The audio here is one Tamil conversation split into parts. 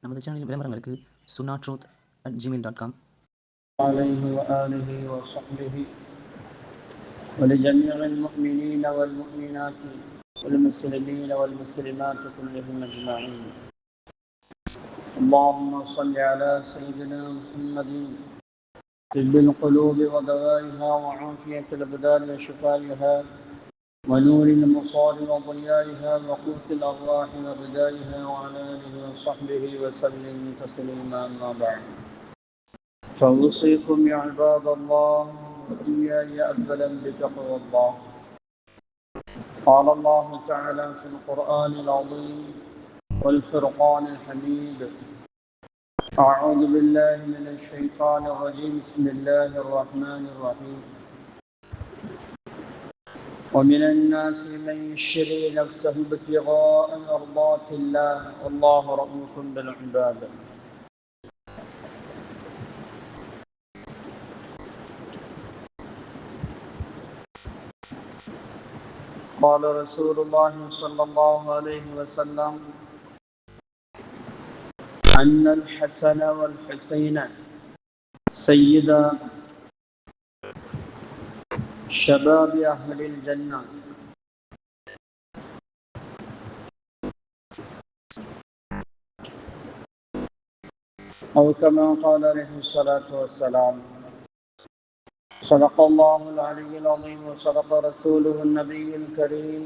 நமது சேனலில் விளம்பரங்களுக்கு sunnatroth@gmail.com. عليه وآله وصحبه ولجميع المؤمنين والمؤمنات والمسلمين والمسلمات كلهم أجمعين. اللهم صل على سيدنا محمد طب القلوب ودوائها وعافية الأبدان وشفائها ونور الأبصار وضيائها وقوت الأرواح وغذائها وعلى آله وصحبه وسلم تسليما. أما بعد، فأوصيكم يا عباد الله وإياي أولا بتقوى الله. قال الله تعالى في القرآن العظيم والفرقان الحميد: أعوذ بالله من الشيطان الرجيم. بسم الله الرحمن الرحيم. ومن الناس من يشري نفسه ابتغاء مرضات الله والله رؤوف بالعباد. قال رسول الله صلى الله عليه وسلم: أن الحسن والحسين سيدا شباب أهل الجنة. أو كما قال عليه الصلاة والسلام. صدق الله العلي العظيم وصدق رسوله النبي الكريم.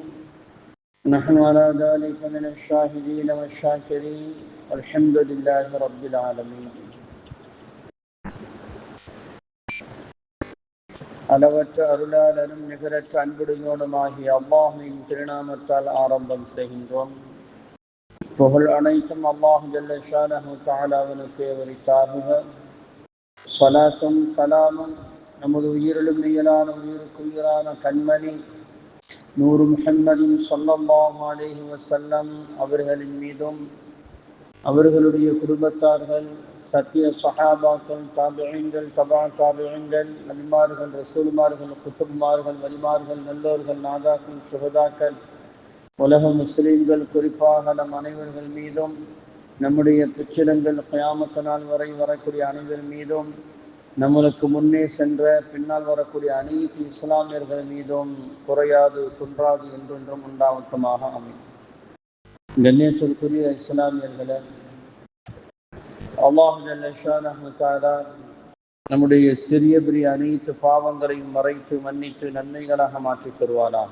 نحن على ذلك من الشاهدين والشاكرين والحمد لله رب العالمين. அளவற்ற அருளாளனும் நிகரற்ற அன்புடையோனுமாகிய அல்லாஹ்வின் திருநாமத்தால் ஆரம்பம் செய்கின்றோம். புகழ் அனைத்தும் அல்லாஹ் ஜல்ல ஷானஹு தஆலாவுக்கே உரித்தாகுக. ஸலாத்தும் ஸலாமும் நமது உயிரிலும் மேலான உயிருக்குயிரான கண்மணி நூறு முஹம்மதின் ஸல்லல்லாஹு அலைஹி வஸல்லம் அவர்களின் மீதும், அவர்களுடைய குடும்பத்தார்கள், சத்திய சஹாபாக்கள், தாபிஈன்கள், தபா தாபிஈன்கள், நபிமார்கள், ரசூல்மார்கள், குத்துப்மார்கள், வலிமார்கள், நல்லோர்கள், நாதாக்கள், சுஹதாக்கள், உலக முஸ்லிம்கள், குறிப்பாக நம் அனைவர்கள் மீதும், நம்முடைய பிச்சிடங்கள் கியாமத் நாள் வரை வரக்கூடிய அனைவர் மீதும், நம்மளுக்கு முன்னே சென்ற பின்னால் வரக்கூடிய அனைத்து இஸ்லாமியர்கள் மீதும் குறையாது குன்றாது என்றொன்றும் உண்டாவட்டமாக அமையும். கண்ணியத்திற்குரிய இஸ்லாமியர்களே, அல்லாஹ் ஜல்ல ஷானஹு தஆலா நம்முடைய சிறிய பெரிய அனைத்து பாவங்களையும் மறைத்து மன்னித்து நன்மைகளாக மாற்றித் தருவாராக.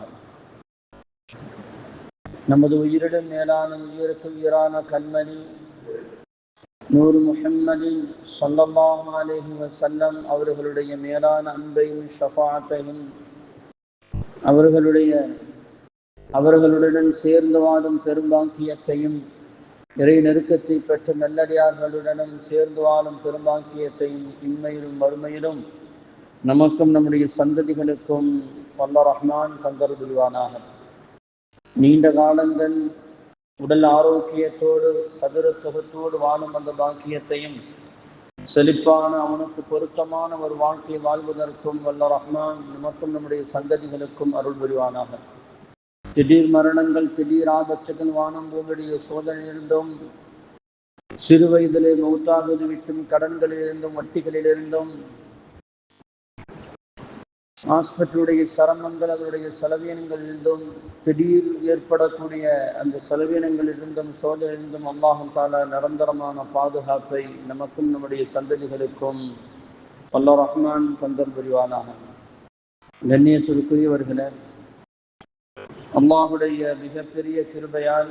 நமது உயிரிடம் மேலான உயிருக்கு உயிரான கண்மணி நூறு முஹம்மதின் ஸல்லல்லாஹு அலைஹி வஸல்லம் அவர்களுடைய மேலான அன்பையும் ஷஃபாஅத்தையும், அவர்களுடன் சேர்ந்து வாழும் பெரும்பாக்கியத்தையும், இறை நெருக்கத்தை பெற்ற நல்லடியார்களுடனும் சேர்ந்து வாழும் பெரும்பாக்கியத்தையும் இன்மையிலும் மறுமையிலும் நமக்கும் நம்முடைய சந்ததிகளுக்கும் வல்ல ரஹ்மான் தந்தர் புரிவானாக. நீண்ட காலங்கள் உடல் ஆரோக்கியத்தோடு சதுர சுகத்தோடு வாழும் அந்த பாக்கியத்தையும், செழிப்பான அவனுக்கு பொருத்தமான ஒரு வாழ்க்கை வாழ்வதற்கும் வல்ல ரஹ்மான் நமக்கும் நம்முடைய சந்ததிகளுக்கும் அருள் புரிவானாக. திடீர் மரணங்கள், திடீர் ஆபத்துகள், வானம் பூமியுடைய சோதனையிலிருந்தும், சிறு வயதிலே மௌத்தாகுவது விட்டும், கடன்களிலிருந்தும், வட்டிகளிலிருந்தும், ஹாஸ்பிட்டலுடைய சிரமங்கள், அதனுடைய செலவீனங்களிலிருந்தும், திடீர் ஏற்படக்கூடிய அந்த செலவீனங்களிலிருந்தும், சோதனையிலிருந்தும் அல்லாஹ் தஆலா நிரந்தரமான பாதுகாப்பை நமக்கும் நம்முடைய சந்ததிகளுக்கும் வல்ல ரஹ்மான் தந்தர் புரிவானாக. கண்ணியத்திற்குரியவர்களே, அல்லாஹுடைய மிகப்பெரிய கிருபையால்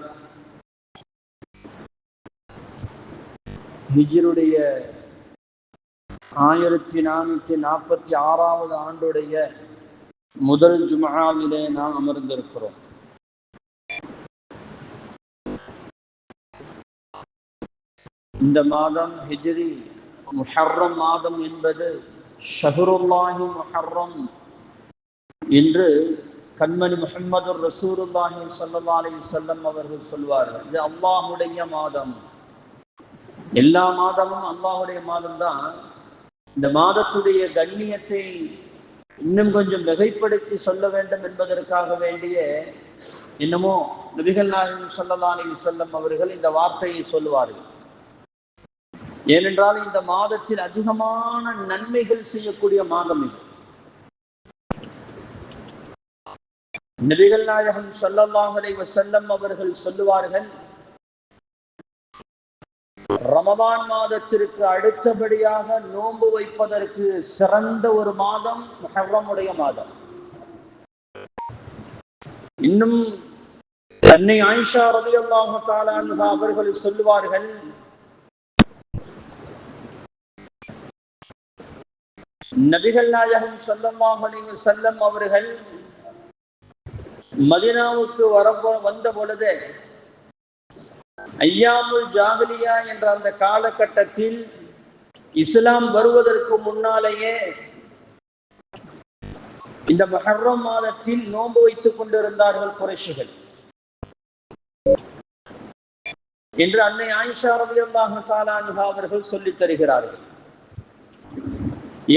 ஹிஜ்ருடைய 1446வது ஆண்டுடைய முதல் ஜும்ஆவிலே நாம் அமர்ந்திருக்கிறோம். இந்த மாதம் ஹிஜ்ரி முஹர்ரம் மாதம் என்பது ஷஹ்ருல்லாஹி முஹர்ரம் என்று கண்மணி முஹம்மது ரசூலுல்லாஹி ஸல்லல்லாஹு அலைஹி வஸல்லம் அவர்கள் சொல்வார்கள். இது அல்லாஹுடைய மாதம். எல்லா மாதமும் அல்லாஹுடைய மாதம்தான். இந்த மாதத்துடைய கண்ணியத்தை இன்னும் கொஞ்சம் மிகைப்படுத்தி சொல்ல வேண்டும் என்பதற்காக வேண்டிய இன்னமும் நபிகள் நாயகம் ஸல்லல்லாஹு அலைஹி வஸல்லம் அவர்கள் இந்த வார்த்தையை சொல்வார்கள். ஏனென்றால் இந்த மாதத்தில் அதிகமான நன்மைகள் செய்யக்கூடிய மாதம் இது. நபிகள் நாயகம் ஸல்லல்லாஹு அலைஹி வஸல்லம் அவர்கள் சொல்லுவார்கள், ரமதான் மாதத்திற்கு அடுத்தபடியாக நோன்பு வைப்பதற்கு சிறந்த ஒரு மாதம் முஹர்ரமுடைய மாதம். இன்னும் அன்னை ஆயிஷா ரலியல்லாஹு தஆலா அன்ஹா அவர்கள் சொல்லுவார்கள், நபிகள் நாயகம் ஸல்லல்லாஹு அலைஹி வஸல்லம் அவர்கள் மதீனாவுக்கு வந்த பொழுது ஐயாமுல் ஜாஹிலியா என்ற அந்த காலகட்டத்தில் இஸ்லாம் வருவதற்கு முன்னாலேயே இந்த முஹர்ரம் மாதத்தில் நோன்பு வைத்துக் கொண்டிருந்தார்கள் குறைஷிகள் என்று அன்னை ஆயிஷா ரலியல்லாஹு தஆலா அன்ஹா அவர்கள் சொல்லித் தருகிறார்கள்.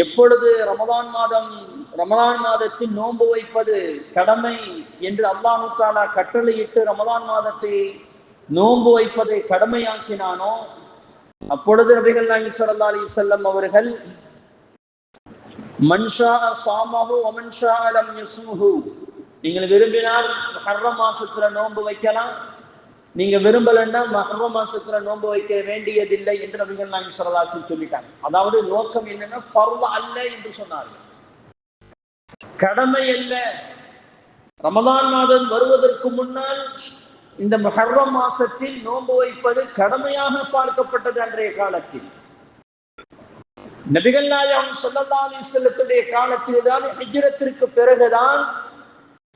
எப்பொழுது ரமதான் மாதத்தில் நோன்பு வைப்பது கடமை என்று அல்லாஹு தஆலா கட்டளையிட்டு ரமதான் மாதத்தை நோன்பு வைப்பதை கடமையாக்கினானோ அப்பொழுது நபிகள் நாயகம் ஸல்லல்லாஹு அலைஹி வஸல்லம் அவர்கள் மன் ஷாஅ ஸாமஹு வ மன் ஷாஅ லம் யஸ்முஹு, நீங்கள் விரும்பினால் முஹர்ரம் மாசத்துல நோன்பு வைக்கலாம், நீங்க விரும்பலன்னா முஹர்ரம் மாசத்துல நோன்பு வைக்க வேண்டியதில்லை என்று நபிகள் நாயகம் ஸல்லல்லாஹு அலைஹி வஸல்லம் சொல்லிட்டாங்க. அதாவது நோக்கம் என்னன்னா ஃபர்து அல்ல என்று சொன்னார்கள், கடமை அல்ல. ரமதான் மாதம் வருவதற்கு முன்னால் இந்த முஹர்ரம் மாசத்தில் நோன்பு வைப்பது கடமையாக பார்க்கப்பட்டது. அன்றைய காலத்தில் நபிகள் நாயகம் ஸல்லல்லாஹு அலைஹி வஸல்லத்துடைய காலத்தில் தான் ஹிஜ்ரத்திற்கு பிறகுதான்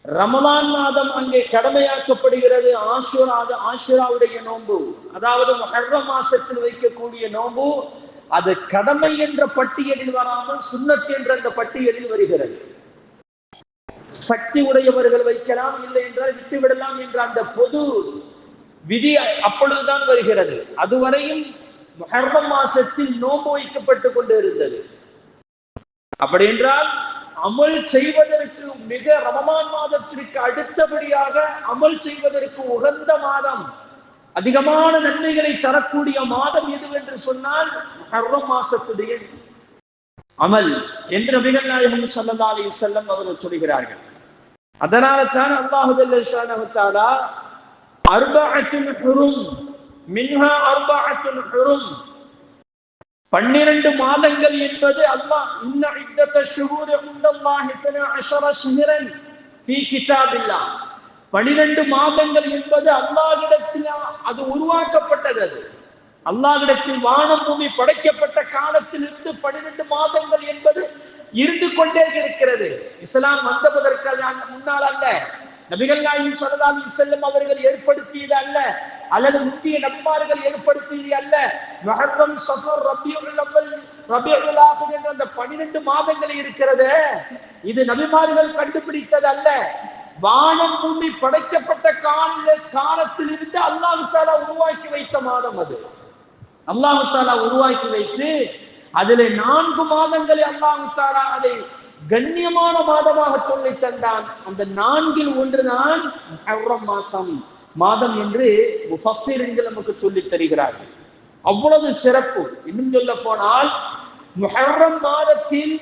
ரமதான் மாதம் அங்கே கடமையாக்கப்படுகிறது. ஆஷுராவுடைய நோன்பு, அதாவது முஹர்ரம் மாசத்தில் வைக்கக்கூடிய நோன்பு, அது கடமை என்ற பட்டியலில் வராமல் சுன்னத் என்ற அந்த பட்டியலில் வருகிறது. சக்தி உடையவர்கள் வைக்கலாம், இல்லை என்றால் விட்டுவிடலாம் என்ற அந்த பொது விதி அப்பொழுதுதான் வருகிறது. அதுவரையும் முஹர்ரம் மாசத்தில் நோன்பு வைக்கப்பட்டு கொண்டு இருந்தது. அப்படி என்றால் அமல் செய்வதற்கு மிக ரமதான் மாதத்திற்கு அடுத்தபடியாக அமல் செய்வதற்கு உகந்த மாதம், அதிகமான நன்மைகளை தரக்கூடிய மாதம் எதுவென்று சொன்னால் முஹர்ரம் மாசத்துடைய அமல் என்று நபிகள் நாயகம் ஸல்லல்லாஹு அலைஹி வஸல்லம் அவர்கள் சொல்கிறார்கள். அதனால தான் அல்லாஹ் ஜல்ல ஷானஹு தஆலா அர்பஅத்துன் ஹுரும் மின்ஹா அர்பஅத்துன் ஹுரும், 12 மாதங்கள் என்பது அல்லாஹ் இன்ன இத்தத ஷுஹூரி இன்தல்லாஹி 12 ஷஹ்ரன் ஃபீ கிதாபில்லாஹ், 12 மாதங்கள் என்பது அல்லாஹ்விடத்தில் அது உருவாக்கப்பட்டது. அது அல்லாஹ்விடத்தில் வானம் பூமி படைக்கப்பட்ட காலத்தில் இருந்து 12 மாதங்கள் என்பது இருந்து கொண்டே இருக்கிறது. இஸ்லாம் வந்ததற்கு முன்னால் அல்ல, நபிகள் நாயகம் ஸல்லல்லாஹு அலைஹி வஸல்லம் அவர்கள் ஏற்படுத்தியது அல்ல, அல்லது முந்திய நபிமார்கள் ஏற்படுத்தியது அல்ல. முஹர்ரம், ஸஃபர், ரபியுல் அவ்வல், ரபியுல் ஆகிர் என்ற அந்த 12 மாதங்கள் இருக்கிறது, இது நபிமார்கள் கண்டுபிடித்தது அல்ல. வானம் பூமி படைக்கப்பட்ட காலத்தில் இருந்து அல்லாஹ் தஆலா உருவாக்கி வைத்த மாதம் அது. அல்லாஹ் தஆலா உருவாக்கி வைத்து அதிலே 4 மாதங்களை அல்லாஹ் தஆலா அதை கண்ணியமான மாதமாக சொல்லி தந்தான். அந்த 4ல் ஒன்றுதான் முஹர்ரம் மாதம் என்று முஃபஸ்ஸிரீன்கள் நமக்கு சொல்லி தருகிறார்கள். அவ்வளவு சிறப்பு. இன்னும் சொல்ல போனால் முஹர்ரம் மாதத்தில்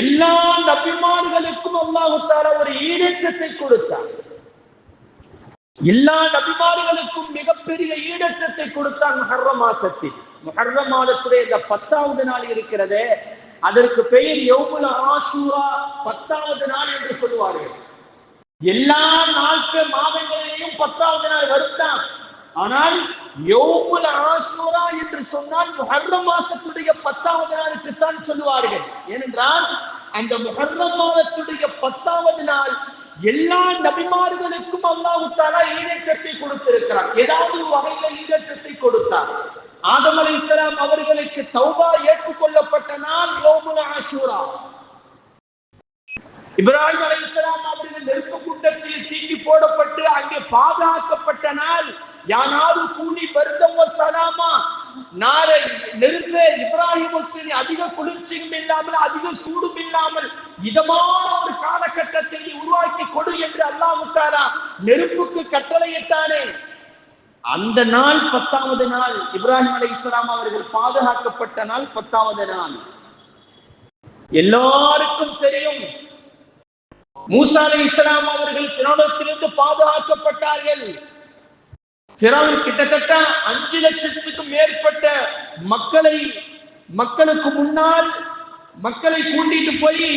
எல்லா நபிமார்களுக்கும் அல்லாஹ் தஆலா ஒரு ஈடேற்றத்தை கொடுத்தார். எல்லா நபிமார்களுக்கும் மிகப்பெரிய ஈடேற்றத்தை கொடுத்தான் முஹர்ரம் மாசத்தில். முஹர்ரம் மாதத்துடைய இந்த 10வது நாள் இருக்கிறதே, அதற்கு பெயர் யௌமுல் ஆஷூரா, 10வது நாள் என்று சொல்லுவார்கள். எல்லா மாதங்களிலேயும் 10வது நாள் வரும்தான், ஆனால் யௌமுல் ஆஷூரா என்று சொன்னால் முஹர்ரம் மாசத்துடைய 10வது நாளுக்கு தான் சொல்லுவார்கள். ஏனென்றால் அந்த முஹர்ரம் மாதத்துடைய 10வது நாள் எல்லா நபிமார்களுக்கும் அல்லாஹ் தஆலா ஈடேற்றத்தை கொடுத்திருக்கிறார். ஏதாவது வகையில ஈடேற்றத்தை கொடுத்தார். ஆதம் அலைஹிஸ்ஸலாம் அவர்களுக்கு தௌபா ஏற்றுக்கொள்ளப்பட்ட நாள் யௌமுல் ஆஷூரா. இப்ராஹிம் அலைஹிஸ்ஸலாம் அவர்கள் நெருப்பு குண்டத்தில் தீங்கி போடப்பட்டு அங்கே பாதுகாக்கப்பட்ட நாள் யானாரு கூனி பர்தம் வ ஸலாமா, நாரை நெருப்பே இப்ராஹிமுக்கு அதிக குளிர்ச்சியும் இல்லாமல் அதிக சூடும் இல்லாமல் இதமான ஒரு காலகட்டத்தை உருவாக்கி கொடு என்று அல்லாஹ் தஆலா நெருப்புக்கு கட்டளையிட்டானே. அந்த நாள் 10வது நாள். இப்ராஹிம் அலைஹிஸ்ஸலாம் அவர்கள் பாதுகாக்கப்பட்ட நாள் 10வது நாள். எல்லாருக்கும் தெரியும், மூசா அலைஹிஸ்ஸலாம் அவர்கள் ஃபிரௌனிடத்திலிருந்து பாதுகாக்கப்பட்டார்கள். ஃபிரௌன் கிட்டத்தட்ட 5 லட்சத்துக்கும் மேற்பட்ட மக்களுக்கு முன்னால் மக்களை கூட்டிட்டு போய்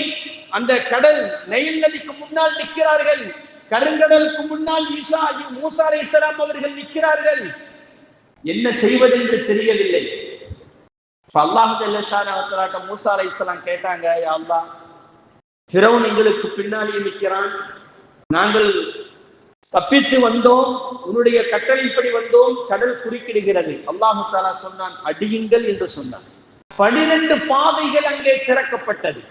அந்த கடல் நைல் நதிக்கு முன்னால் நிற்கிறார்கள். கருங்கடலுக்கு முன்னால் மூசா அலைஹிஸ்ஸலாம் அவர்கள் நிற்கிறார்கள். என்ன செய்வதென்று தெரியவில்லை. அல்லாஹ் ஜல்ல ஷானஹு மூசா அலைஹிஸ்ஸலாம் கேட்டாங்க, யா அல்லாஹ், ஃபிரௌன் எங்களுக்கு பின்னாலே நிற்கிறான், நாங்கள் தப்பித்து வந்தோம், உன்னுடைய கட்டளைப்படி வந்தோம், கடல் குறுக்கிடுகிறது. அல்லாஹு தஆலா சொன்னான், அடியுங்கள் என்று சொன்னான். 12 பாதைகள் அங்கே திறக்கப்பட்டது.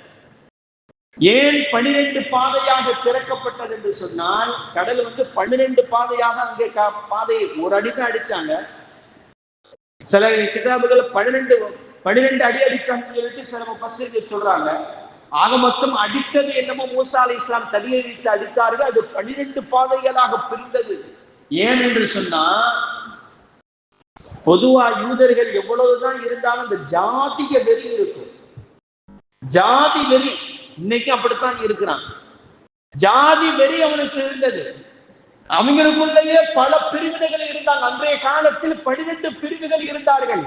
ஏன் 12 பாதையாக திறக்கப்பட்டது என்று சொன்னால், கடல் 12 பாதையாக அங்கே பாதையை ஒரு அடிதான் அடிச்சாங்க. சில கிதாபுகள் 12 அடி அடிச்சாங்கன்னு சொல்லிட்டு சில முஃபஸ்ஸிர்கள் சொல்றாங்க. ஆக மொத்தம் அடித்தது என்னமோ மூசா அலைஹிஸ்ஸலாம் தடியை வைத்து அடித்தார்கள். அது 12 பாதைகளாக பிரிந்தது. ஏன் என்று சொன்னா, பொதுவா யூதர்கள் எவ்வளவுதான் இருந்தாலும் அந்த ஜாதிக வெறி இருக்கும். ஜாதி வெறி இன்னைக்கு அப்படித்தான் இருக்கிறான். ஜாதி வெறி அவனுக்கு இருந்தது. அவங்களுக்குள்ளேயே பல பிரிவினைகள் இருந்தாங்க. அன்றைய காலத்தில் 12 பிரிவுகள் இருந்தார்கள்.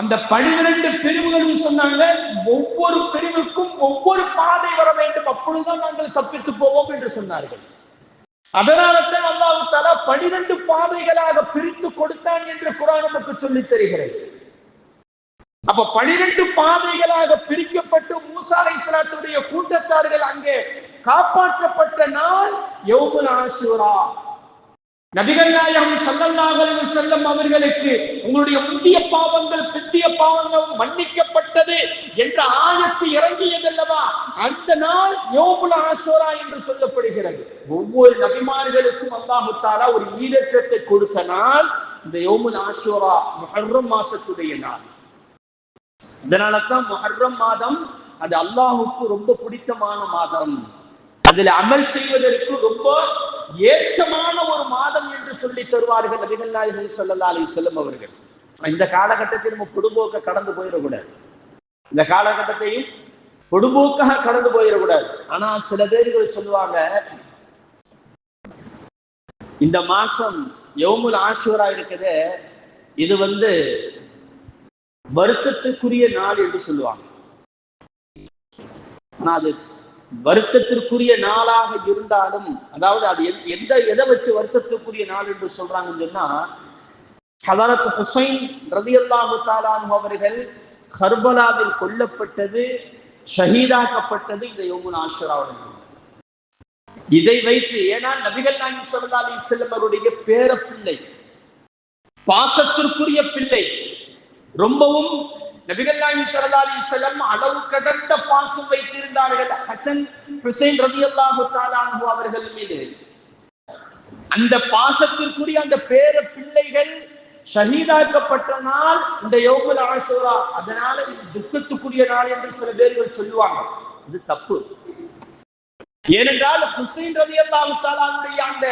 அந்த 12 பிரிவுகளும் சொன்னாங்க, ஒவ்வொரு பிரிவுக்கும் ஒவ்வொரு பாதை வர வேண்டும், அப்பொழுதுதான் நாங்கள் தப்பித்து போவோம் என்று சொன்னார்கள். அதனால்தான் அல்லாஹ் தஆலா 12 பாதைகளாக பிரித்து கொடுத்தான் என்று குர்ஆன் நமக்கு சொல்லித் தருகிறது. அப்ப 12 பாதைகளாக பிரிக்கப்பட்டு மூசா அலைஹிஸ்ஸலாத்துடைய கூட்டத்தார்கள் அங்கே காப்பாற்றப்பட்ட நாள் யௌமுல் ஆஷூரா. நபிகள் நாயகம் ஸல்லல்லாஹு அலைஹி வஸல்லம் அவர்களுக்கு உங்களுடைய முந்திய பாவங்கள் பிந்திய பாவங்கள் மன்னிக்கப்பட்டது என்ற ஆயத்து இறங்கியதல்லவா, அந்த நாள் யௌமுல் ஆஷூரா என்று சொல்லப்படுகிறது. ஒவ்வொரு நபிமார்களுக்கும் அல்லாஹ் தஆலா ஒரு ஈடேற்றத்தை கொடுத்த நாள் இந்த யௌமுல் ஆஷூரா, முஹர்ரம் மாசத்துடைய நாள். இதனால தான் முஹர்ரம் மாதம் அது அல்லாஹ்வுக்கு ரொம்ப பிடித்தமான மாதம். அதில் அமல் செய்வதற்கு ரொம்ப ஏற்றமான ஒரு மாதம் என்று சொல்லி தருவார்கள் நபிகள் நாயகம் ஸல்லல்லாஹு அலைஹி வஸல்லம் அவர்கள். இந்த காலகட்டத்தில் நம்ம பொடுபோக்க கடந்து போயிடக்கூடாது. இந்த காலகட்டத்தையும் பொடுபோக்காக கடந்து போயிடக்கூடாது. ஆனா சில பேர்கள் சொல்லுவாங்க, இந்த மாசம் யௌமுல் ஆஷூரா இருக்குது, இது வருத்தத்திற்குரிய நாள் என்று சொல்லுவாங்க. ஆனா அது வருத்தத்திற்குரிய நாளாக இருந்தாலும், அதாவது அது எதை வச்சு வருத்தத்திற்குரிய நாள் என்று சொல்றாங்கன்னு சொன்னா, ஹதரத் ஹுசைன் ரலியல்லாஹு தஆலா அன்ஹு அவர்கள் கர்பலாவில் கொல்லப்பட்டது, ஷஹீதாக்கப்பட்டது இந்த யௌமுல் ஆஷூராவுடைய நாள். இதை வைத்து, ஏன்னா நபிகள் நாயகம் ஸல்லல்லாஹு அலைஹி வஸல்லம் அவருடைய பேர பிள்ளை, பாசத்திற்குரிய பிள்ளை, ரொம்பவும் நபிகள் நாயகம் ஸல்லல்லாஹு அலைஹி வஸல்லம் அளவு கடந்த பாசம் வைத்திருந்தார்கள் ஹசன் ஹுசைன் ரலியல்லாஹு தஆலா அன்ஹு அவர்கள் மீது. அந்த பாசத்திற்குரிய அந்த பேர பிள்ளைகள் ஷஹீதாக்கப்பட்ட நாள் இந்த யௌமுல் ஆஷூரா. அதனால இது துக்கத்துக்குரிய நாள் என்று சில பேர்கள் சொல்லுவாங்க. இது தப்பு. ஏனென்றால் ஹுசைன் ரலியல்லாஹு தஆலா அன்ஹுடைய அந்த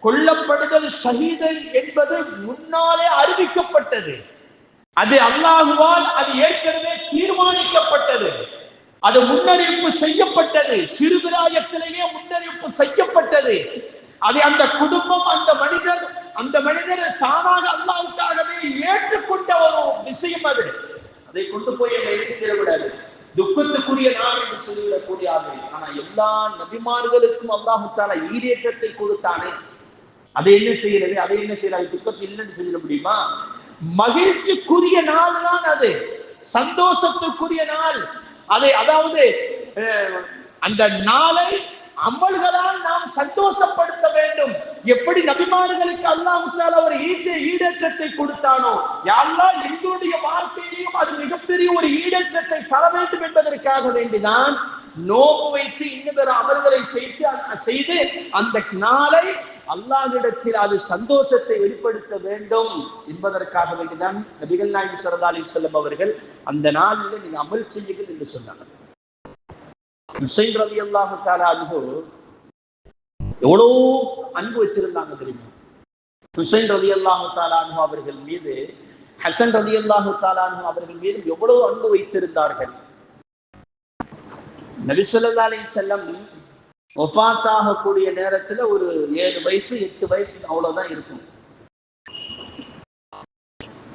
கொல்லப்படுதல், ஷஹீதன் என்பது முன்னாலே அறிவிக்கப்பட்டது. அது அல்லாஹுவால் அது ஏற்கனவே தீர்மானிக்கப்பட்டது. அது முன்னறிவிப்பு செய்யப்பட்டது. சிறுபிராயத்திலேயே முன்னறிவிப்பு செய்யப்பட்டது. அது அந்த குடும்பம், அந்த மனிதர் தானாக அல்லாஹ்வுக்காகவே ஏற்றுக்கொண்ட ஒரு விஷயம். அதை கொண்டு போய் என்ன செய்யக்கூடாது, துக்கத்துக்குரிய நாள் என்று சொல்லிவிடக் கூடாது. ஆனா எல்லா நபிமார்களுக்கும் அல்லாஹ் தஆலா ஈடேற்றத்தை கொடுத்தானே, அதை என்ன செய்யறது, அதை என்ன செய்யறது, துக்கத்தில் இல்லைன்னு சொல்லிட முடியுமா? மகிழ்ச்சிக்குரிய நாள் தான் அது, சந்தோஷத்துக்குரிய நாள். அதாவது அந்த நாளை அமல்களால் நாம் சந்தோஷப்படுத்த வேண்டும். எப்படி நபிமார்களுக்கு அல்லாஹ் தஆலா ஒரு ஈடேற்றத்தை கொடுத்தானோ, யா அல்லாஹ் எங்களுடைய வாழ்க்கையிலும் அது மிகப்பெரிய ஒரு ஈடேற்றத்தை தர வேண்டும் என்பதற்காக வேண்டிதான் நோன்பு வைத்து இன்னும் அமல்களை செய்து அந்த நாளை அல்லாஹ்விடத்தில் அது சந்தோஷத்தை வெளிப்படுத்த வேண்டும் என்பதற்காக வேண்டிதான் நபிகள் நாயகம் ஸல்லல்லாஹு அலைஹி வஸல்லம் அவர்கள் அந்த நாளில் நீங்க அமல் செய்யுங்கள் என்று சொன்னாங்க. ஹுசைன் ரலியல்லாஹு தஆலா அன்ஹு எவ்வளவு அன்பு வச்சிருந்தாங்க தெரியுமா? ஹுசைன் ரலியல்லாஹு தஆலா அன்ஹு அவர்கள் மீது, ஹசன் ரலியல்லாஹு தஆலா அன்ஹு அவர்கள் மீது எவ்வளவு அன்பு வைத்திருந்தார்கள். நபி ஸல்லல்லாஹு அலைஹி வஸல்லம் வஃபாத் ஆகக்கூடிய நேரத்துல ஒரு 7 வயசு 8 வயசு அவ்வளவுதான் இருக்கும்.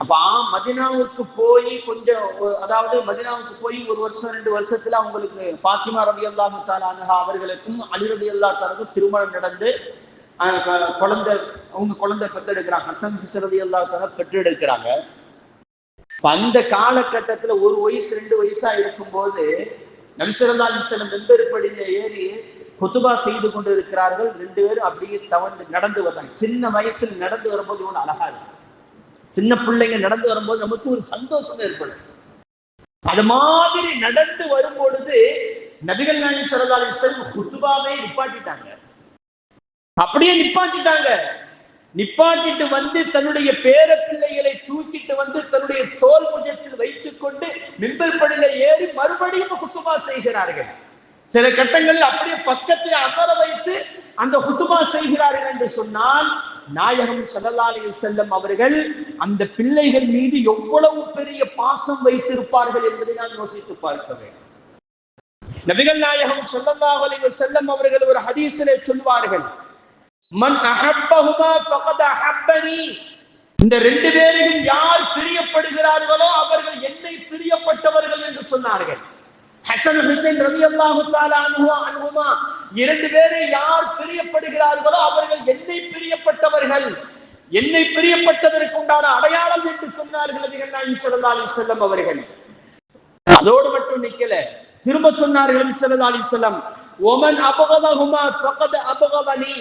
அப்ப மதீனாவுக்கு போய் கொஞ்சம், அதாவது மதீனாவுக்கு போய் 1 வருஷம் 2 வருஷத்துல அவங்களுக்கு ஃபாத்திமா ரலியல்லாஹு தஆலா அன்ஹா அவர்களுக்கும் அலி ரலியல்லாஹு தஆலாவுக்கும் திருமணம் நடந்து குழந்தை பெற்றெடுக்கிறாங்க. ஹசன் ஹுசைன் ரலியல்லாஹு தஆலா பெற்றெடுக்கிறாங்க. அந்த காலகட்டத்துல 1 வயசு 2 வயசா இருக்கும்போது நபி ஸல்லல்லாஹு அலைஹி வஸல்லம் மிம்பர்படியில ஏறி குதுபா செய்து கொண்டு இருக்கிறார்கள். 2 பேரும் அப்படியே தவண்டு நடந்து வந்தாங்க. சின்ன வயசுல நடந்து வரும்போது இவன் அழகா இருக்கு. சின்ன பிள்ளைங்க நடந்து வரும்போது நமக்கு ஒரு சந்தோஷம் ஏற்படும். அது மாதிரி நடந்து வரும் பொழுது நபிகள் நாயகம் ஸல்லல்லாஹு அலைஹி வஸல்லம் குதுபாவை நிப்பாட்டிட்டாங்க. அப்படியே நிப்பாட்டிட்டாங்க. நிப்பாட்டிட்டு வந்து தன்னுடைய பேர பிள்ளைகளை தூக்கிட்டு வந்து தன்னுடைய தோல் புஜத்தில் வைத்துக் கொண்டு மிம்பர் படியில ஏறி மறுபடியும் குத்துபா செய்கிறார்கள். சில கட்டங்களில் அப்படியே பக்கத்தில் அமர வைத்து அந்த குத்துபா செய்கிறார்கள் என்று சொன்னால், நாயகம் ஸல்லல்லாஹு அலைஹி வஸல்லம் அவர்கள் அந்த பிள்ளைகள் மீது எவ்வளவு பெரிய பாசம் வைத்திருப்பார்கள் என்பதை நான் யோசித்து பார்க்க வேண்டும். நபிகள் நாயகம் ஸல்லல்லாஹு அலைஹி வஸல்லம் அவர்கள் ஒரு ஹதீஸிலே சொல்வார்கள், மன் அஹப்பஹுமா ஃபகத் அஹப்பனி. இந்த 2 பேரையும் யார் பிரியப்படுகிறார்களோ அவர்கள் என்னை பிரியப்பட்டவர்கள் என்று சொன்னார்கள். ஹசன் ஹுசைன் ரலியல்லாஹு தஆலா அன்ஹுமா 2 பேரை யார் பிரியப்படுகிறார்களோ அவர்கள் என்னை பிரியப்பட்டவர்கள். என்னை பிரியப்பட்டதற்கு உண்டான அடையாளம் என்று சொன்னார்கள் நபிகள் நாயகம் ஸல்லல்லாஹு அலைஹி வஸல்லம் அவர்கள். அதோடு மட்டும் நிக்கல, திரும்ப சொன்னார்கள் நபி ஸல்லல்லாஹு அலைஹி வஸல்லம், ஒமன் அபகதஹுமா ஃபகத் அபகதனி.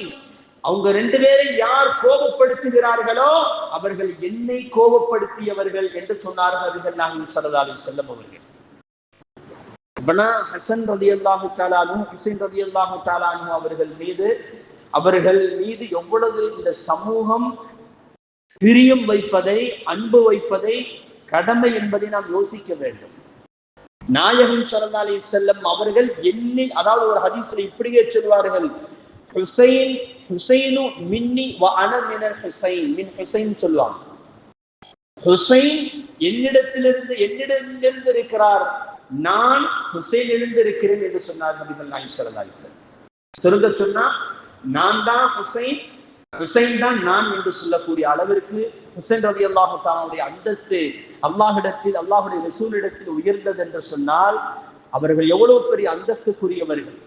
அவங்க 2 பேரை யார் கோபப்படுத்துகிறார்களோ அவர்கள் என்னை கோபப்படுத்தியவர்கள் என்று சொன்னார்கள் நபிகள் நாயகம் ஸல்லல்லாஹு அலைஹி வஸல்லம் அவர்கள். அப்பனா ஹசன் ரலியல்லாஹு தஆலா அன்ஹு, ஹுசைன் ரலியல்லாஹு தஆலா அன்ஹு அவர்கள் மீது எவ்வளவு இந்த சமூகம் பிரியம் வைப்பதை, அன்பு வைப்பதை கடமை என்பதை நாம் யோசிக்க வேண்டும். நாயகம் ஸல்லல்லாஹு அலைஹி வஸல்லம் அவர்கள் அதாவது ஒரு ஹதீஸ்ல இப்படியே சொல்வார்கள், ஹுசைனு மின்னி வ அன மினல் ஹுசைன். மின் ஹுசைன் சொல்லுவாங்க. ஹுசைன் என்னிடத்திலிருந்து இருக்கிறார், நான் ஹுசைனிலிருந்து இருக்கிறேன் என்று சொன்னார் நபிகள் நாயகம் ஸல்லல்லாஹு அலைஹி வஸல்லம். சுருங்க சொன்னா, நான் தான் ஹுசைன், ஹுசைன் தான் நான் என்று சொல்லக்கூடிய அளவிற்கு ஹுசைன் ரலியல்லாஹு தஆலாவுடைய அந்தஸ்து அல்லாஹ்விடத்தில், அல்லாஹ்வுடைய ரசூலிடத்தில் உயர்ந்தது என்று சொன்னால் அவர்கள் எவ்வளவு பெரிய அந்தஸ்துக்குரியவர்கள்.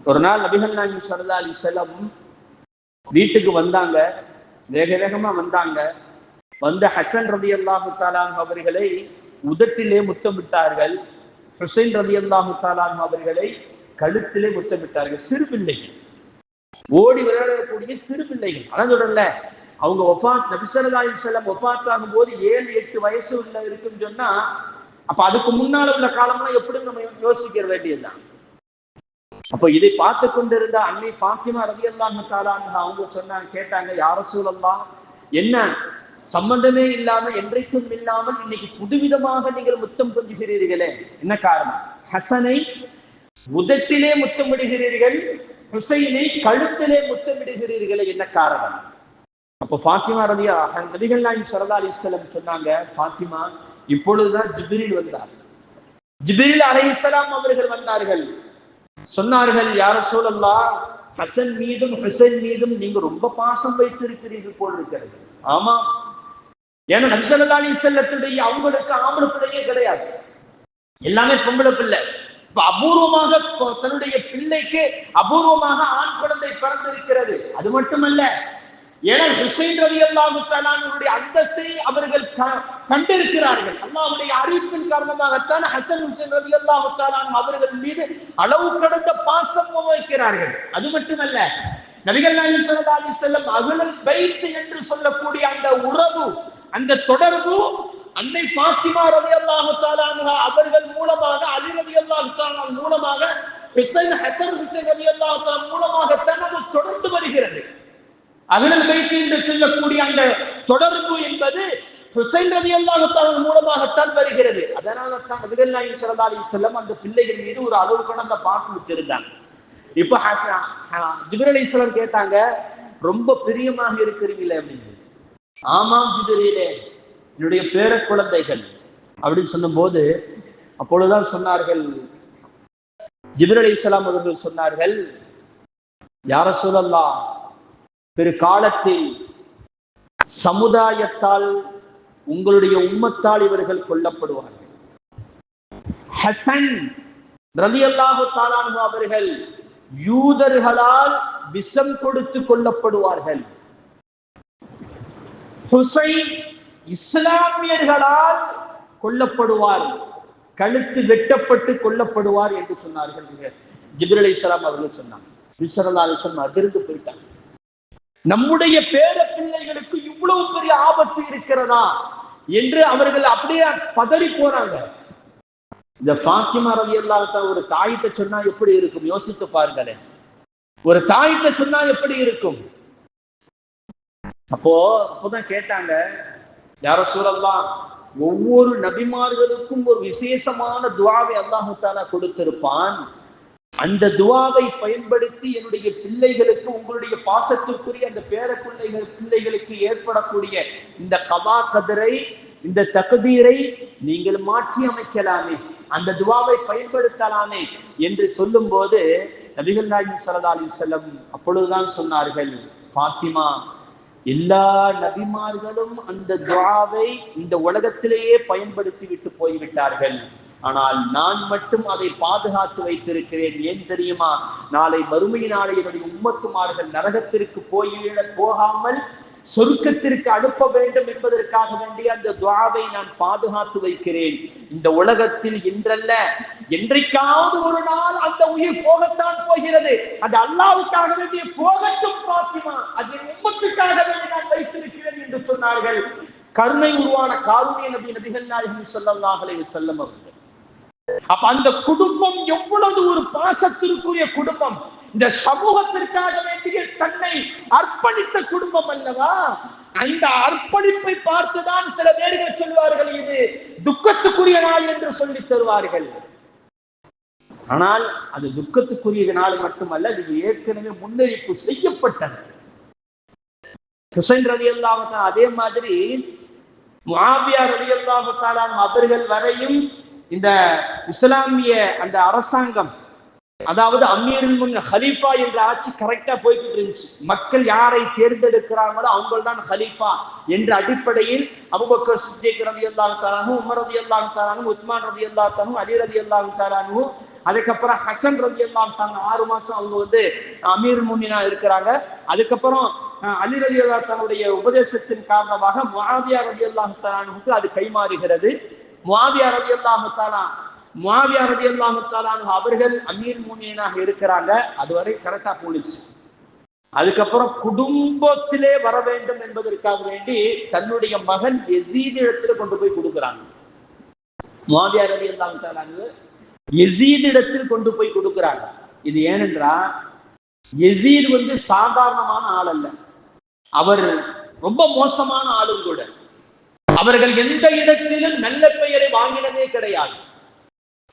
ஒரு நாள் நபிகள் நாயகம் ஸல்லல்லாஹு அலைஹி வஸல்லம் வீட்டுக்கு வந்தாங்க. வேக வேகமா வந்தாங்க. வந்து ஹசன் ரலியல்லாஹு தஆலா அவர்களை உதட்டிலே முத்தமிட்டார்கள். ஹுசைன் ரலியல்லாஹு தஆலா அவர்களை கழுத்திலே முத்தமிட்டார்கள். சிறு பிள்ளைகள், ஓடி விளையாடக்கூடிய சிறு பிள்ளைகள். அதான் சொல்றேன்ல, அவங்க நபி ஸல்லல்லாஹு அலைஹி வஸல்லம் வஃபாத் ஆகும் போது 7-8 வயசு இருக்குன்னு சொன்னா, அப்ப அதுக்கு முன்னால உள்ள காலம்லாம் எப்படி நம்ம யோசிக்க வேண்டியதுதான். அப்ப இதை பார்த்து கொண்டிருந்த அன்னை ஃபாத்திமா ரலியல்லாஹு தஆலா அன்ஹா அவங்க சொன்னாங்க, கேட்டாங்க, யா ரசூலல்லாஹ், என்ன சம்பந்தமே இல்லாம என்றைக்கும் இல்லாமல் இன்னைக்கு புதுவிதமாக நீங்கள் முத்தம் கொஞ்சுகிறீர்களே, என்ன காரணம்? ஹசனை உதட்டிலே முத்தமிடுகிறீர்கள், ஹுசைனை கழுத்திலே முத்தமிடுகிறீர்களே, என்ன காரணம்? அப்போ ஃபாத்திமா நபிகள் நாயகம் ஸல்லல்லாஹு அலைஹி வஸல்லம் சொன்னாங்க, ஃபாத்திமா, இப்பொழுதுதான் ஜிப்ரீல் வந்தார். ஜிப்ரீல் அலைஹிஸ்ஸலாம் அவர்கள் வந்தார்கள். சொன்னார்கள், யா ரசூலல்லாஹ், ஹசன் மீதும் ஹுசைன் மீதும் நீங்க ரொம்ப பாசம் வைத்திருக்கிறீர்கள் போல் இருக்கிறது. ஆமா, ஏன்னா நபி ஸல்லல்லாஹு அலைஹி வஸல்லத்துடைய அவங்களுக்கு ஆம்பளை பிள்ளையே கிடையாது, எல்லாமே பொம்பளை பிள்ளை. இப்ப அபூர்வமாக தன்னுடைய பிள்ளைக்கு அபூர்வமாக ஆண் குழந்தை பிறந்திருக்கிறது. அது மட்டுமல்ல, ஏன்னா ஹுசைன் ரலியல்லாஹு தஆலா அவருடைய அந்தஸ்தை அவர்கள் கண்டிருக்கிறார்கள். அல்லாஹ்வுடைய அறிவிப்பின் காரணமாகத்தான் ஹசன் ஹுசைன் ரலியல்லாஹு தஆலா அவர்கள் மீது அளவு கடந்த பாசம் வைக்கிறார்கள். அது மட்டுமல்ல, நபிகள் நாயகம் ஸல்லல்லாஹு அலைஹி வஸல்லம் அஹ்லுல் பைத் என்று சொல்லக்கூடிய அந்த உறவு, அந்த தொடர்பு அன்னை ஃபாத்திமா ரலியல்லாஹு தஆலா அன்ஹா அவர்கள் மூலமாக, அலி ரலியல்லாஹு தஆலா மூலமாக, ஹசன் ஹுசைன் ரலியல்லாஹு தஆலா மூலமாகத்தான் அது தொடர்ந்து வருகிறது. அஹ்லுல் பைத் என்று சொல்லக்கூடிய அந்த தொடர்பு என்பது ஹுசைன் ரலியல்லாஹு தஆலா மூலமாகத்தான் வருகிறது. அதனால தான் நபிகள் நாயகம் ஸல்லல்லாஹு அலைஹி வஸல்லம் அந்த பிள்ளைகள் மீது ஒரு அளவு கடந்த பாசம் வச்சிருந்தாங்க. இப்ப ஜிப்ரீல் அலைஹிஸ்ஸலாம் கேட்டாங்க, ரொம்ப பிரியமாக இருக்கிறீங்களே அப்படின்னு. ஆமாம் ஜிப்ரீலே, என்னுடைய பேர குழந்தைகள் அப்படின்னு சொன்னும் போது, அப்பொழுதுதான் சொன்னார்கள், ஜிப்ரீல் அலைஹிஸ்ஸலாம் அவர்கள் சொன்னார்கள், யா ரசூலல்லாஹ், பிற்காலத்தில் சமுதாயத்தால், உங்களுடைய உம்மத்தால் இவர்கள் கொல்லப்படுவார்கள். ஹசன் ரலியல்லாஹு தஆலா அன்ஹு அவர்கள் யூதர்களால் விஷம் கொடுத்து கொல்லப்படுவார்கள். ஹுசைன் இஸ்லாமியர்களால் கொல்லப்படுவார், கழுத்து வெட்டப்பட்டு கொல்லப்படுவார் என்று சொன்னார்கள். ஜிப்ரீல் அலைஹிஸ்ஸலாம் அவர்கள் சொன்னாங்க. ஸல்லல்லாஹு அலைஹி வஸல்லம் அதிர்ந்து போயிட்டாங்க. நம்முடைய பேர பிள்ளைகளுக்கு இவ்வளவு பெரிய ஆபத்து இருக்கிறதா என்று அவர்கள் அப்படியே பதறி போறாங்க. இந்த ஃபாத்திமா ரலியல்லாஹு தஆலா ஒரு தாயிட்ட சொன்னா எப்படி இருக்கும் யோசித்து பாருங்களேன். ஒரு தாயிட்ட சொன்னா எப்படி இருக்கும்? அப்போதான் கேட்டாங்க, யா ரசூலல்லாஹ், ஒவ்வொரு நபிமார்களுக்கும் ஒரு விசேஷமான துஆவை அல்லாஹ் தஆலா கொடுத்திருப்பான். அந்த துஆவை பயன்படுத்தி என்னுடைய பிள்ளைகளுக்கு, உங்களுடைய பாசத்திற்குரிய அந்த பிள்ளைகளுக்கு ஏற்படக்கூடிய இந்த கதா கதரை, இந்த தக்தீரை நீங்கள் மாற்றி அமைக்கலாமே, அந்த துஆவை பயன்படுத்தலாமே என்று சொல்லும் போது நபிகள் நாயகம் ஸல்லல்லாஹு அலைஹி வஸல்லம் அப்பொழுதுதான் சொன்னார்கள், ஃபாத்திமா, எல்லா நபிமார்களும் அந்த துஆவை இந்த உலகத்திலேயே பயன்படுத்தி விட்டு போய்விட்டார்கள். ஆனால் நான் மட்டும் அதை பாதுகாத்து வைத்திருக்கிறேன். ஏன் தெரியுமா? நாளை மறுமை நாளை என்னுடைய உம்மத்துமார்கள் நரகத்திற்கு போகாமல் சொர்க்கத்திற்கு அனுப்ப வேண்டும் என்பதற்காக வேண்டிய அந்த துஆவை நான் பாதுகாத்து வைக்கிறேன். இந்த உலகத்தில் இன்றல்ல, என்றைக்காவது ஒரு நாள் அந்த உயிர் போகத்தான் போகிறது. அது அல்லாஹ்வுக்காக வேண்டிய போகட்டும் ஃபாத்திமா, அது உம்மத்துக்காக வேண்டி நான் வைத்திருக்கிறேன் என்று சொன்னார்கள். கருணை உருவான காருண்ய நபிகள் நாயகம் ஸல்லல்லாஹு அலைஹி வஸல்லம் அவர்கள். அப்ப அந்த குடும்பம் எவ்வளவு ஒரு பாசத்திற்குரிய குடும்பம், இந்த சமூகத்திற்காக வேண்டிய தன்னை அர்ப்பணித்த குடும்பம் அல்லவா? அந்த அர்ப்பணிப்பை பார்த்துதான் சில பேர்கள் சொல்வார்கள், இது துக்கத்துக்குரிய நாள் என்று சொல்லி தருவார்கள். ஆனால் அது துக்கத்துக்குரிய நாள் மட்டுமல்ல, இது ஏற்கனவே முன்னறிவிப்பு செய்யப்பட்டது. ஹுசைன் ரலியல்லாஹு தஆலா, அதே மாதிரி முஆவியா ரலியல்லாஹு தஆலா அவர்கள் வரையும் இந்த இஸ்லாமிய அந்த அரசாங்கம், அதாவது அமீருல் முஃமினீன் ஹலீஃபா என்ற ஆட்சி கரெக்டா போயிட்டு இருந்துச்சு. மக்கள் யாரை தேர்ந்தெடுக்கிறாங்களோ அவங்க தான் ஹலீஃபா என்ற அடிப்படையில் அபூபக்கர் சித்திக் ரலியல்லாஹு தஆலா அன்ஹு, உமர் ரலியல்லாஹு தஆலா அன்ஹு, உஸ்மான் ரலியல்லாஹு தஆலா அன்ஹு, அலி ரலியல்லாஹு தஆலா அன்ஹு, அதுக்கப்புறம் ஹசன் ரலியல்லாஹு தஆலா 6 மாசம் அவங்க அமீருல் முஃமினீனா இருக்கிறாங்க. அதுக்கப்புறம் அலி ரலியல்லாஹு தஆலாவுடைய உபதேசத்தின் காரணமாக முஆவியா ரலியல்லாஹு தஆலா அன்ஹுக்கு அது கைமாறுகிறது. முஆவியா ரலியல்லாஹு தஆலா அவர்கள் அமீர் முஃமினீனாக இருக்கிறாங்க. அதுவரை கரெக்டா போனுச்சு. அதுக்கப்புறம் குடும்பத்திலே வர வேண்டும் என்பதற்காக வேண்டி தன்னுடைய மகன் யசீத் இடத்துல கொண்டு போய் கொடுக்கிறாங்க. முஆவியா ரலியல்லாஹு தஆலா யசீத் இடத்தில் கொண்டு போய் கொடுக்கிறாங்க. இது ஏனென்றா, யசீத் சாதாரணமான ஆள் அல்ல, அவர் ரொம்ப மோசமான ஆளும் கூட. அவர்கள் எந்த இடத்திலும் நல்ல பெயரை வாங்கினதே கிடையாது.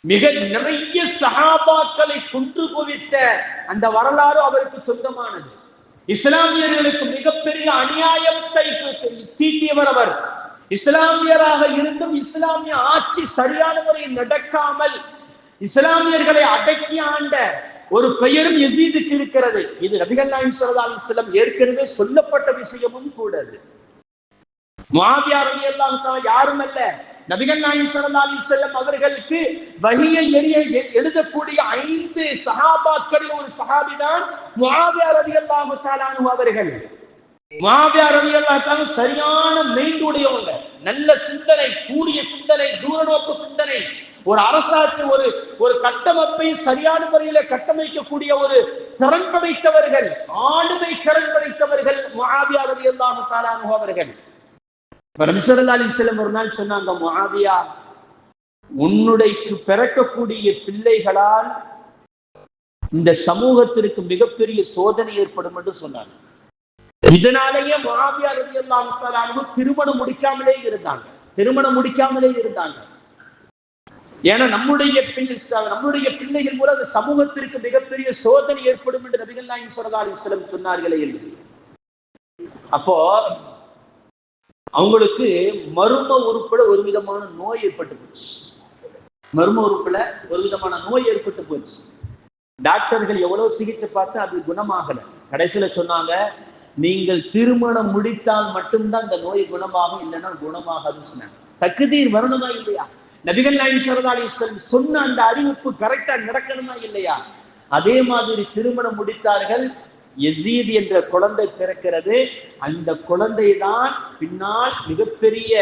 மிக நிறைய சஹாபாக்களை கொன்று குவித்த அந்த வரலாறு அவருக்கு சொந்தமானது. இஸ்லாமியர்களுக்கு மிகப்பெரிய அநியாயத்தை தீட்டியவர் அவர். இஸ்லாமியராக இருந்தும் இஸ்லாமிய ஆட்சி சரியான முறையில் நடக்காமல் இஸ்லாமியர்களை அடக்கி ஆண்ட ஒரு பெயரும் யசீதுக்கு இருக்கிறது. இது நபிகள் நாயகம் ஸல்லல்லாஹு அலைஹி வஸல்லம் ஏற்கனவே சொல்லப்பட்ட விஷயமும் கூட. முஆவியா ரலியல்லாஹு தஆலா யாரும் அல்ல, நபிகள் நாயகம் ஸல்லல்லாஹு அலைஹி வஸல்லம் அவர்களுக்கு வஹியை எழுதக்கூடிய 5 சஹாபாக்களில் ஒரு சஹாபிதான் முஆவியா ரலியல்லாஹு தஆலா அன்ஹு அவர்கள். முஆவியா ரலியல்லாஹு தஆலா சரியான மைண்ட் உடையவங்க, நல்ல சிந்தனை, கூரிய சிந்தனை, தூரநோக்கு சிந்தனை, ஒரு அரசாட்சி ஒரு கட்டமைப்பை சரியான முறையில கட்டமைக்கக்கூடிய ஒரு திறன் படைத்தவர்கள், ஆளுமை திறன் படைத்தவர்கள் முஆவியா ரலியல்லாஹு தஆலா அன்ஹு அவர்கள். நபி ஸல்லல்லாஹு அலைஹி வஸல்லம் ஒரு நாள் சொன்னாங்க, முஆவியா, உன்னுடைய பிறக்கக்கூடிய பிள்ளைகளால் இந்த சமூகத்திற்கு மிகப்பெரிய சோதனை ஏற்படும் என்று சொன்னாங்க. இதனாலேயே முஆவியா ரலியல்லாஹு தஆலா அன்ஹு திருமணம் முடிக்காமலே இருந்தாங்க. ஏன்னா நம்முடைய பிள்ளைகள் மூலம் அந்த சமூகத்திற்கு மிகப்பெரிய சோதனை ஏற்படும் என்று நபிகள் நாயகம் ஸல்லல்லாஹு அலைஹி வஸல்லம் சொன்னார்களே என்று. அப்போ அவங்களுக்கு மர்ம உறுப்புல ஒரு விதமான நோய் ஏற்பட்டு போச்சு. மர்ம உறுப்புல ஒரு விதமான நோய் ஏற்பட்டு போச்சு. டாக்டர்கள் எவ்வளவு சிகிச்சை பார்த்து அது குணமாகல. கடைசியில சொன்னாங்க, நீங்கள் திருமணம் முடித்தால் மட்டும்தான் இந்த நோய் குணமாகும், இல்லைன்னா குணமாகாதுன்னு சொன்னாங்க. தக்தீர் வரணுமா இல்லையா? நபிகள் நாயகம் ஸல்லல்லாஹு அலைஹி வஸல்லம் சொன்ன அந்த அறிவிப்பு கரெக்டா நடக்கணுமா இல்லையா? அதே மாதிரி திருமணம் முடித்தார்கள். யசீத் என்ற குழந்தை பிறக்கிறது. அந்த குழந்தை தான் பின்னால் மிகப்பெரிய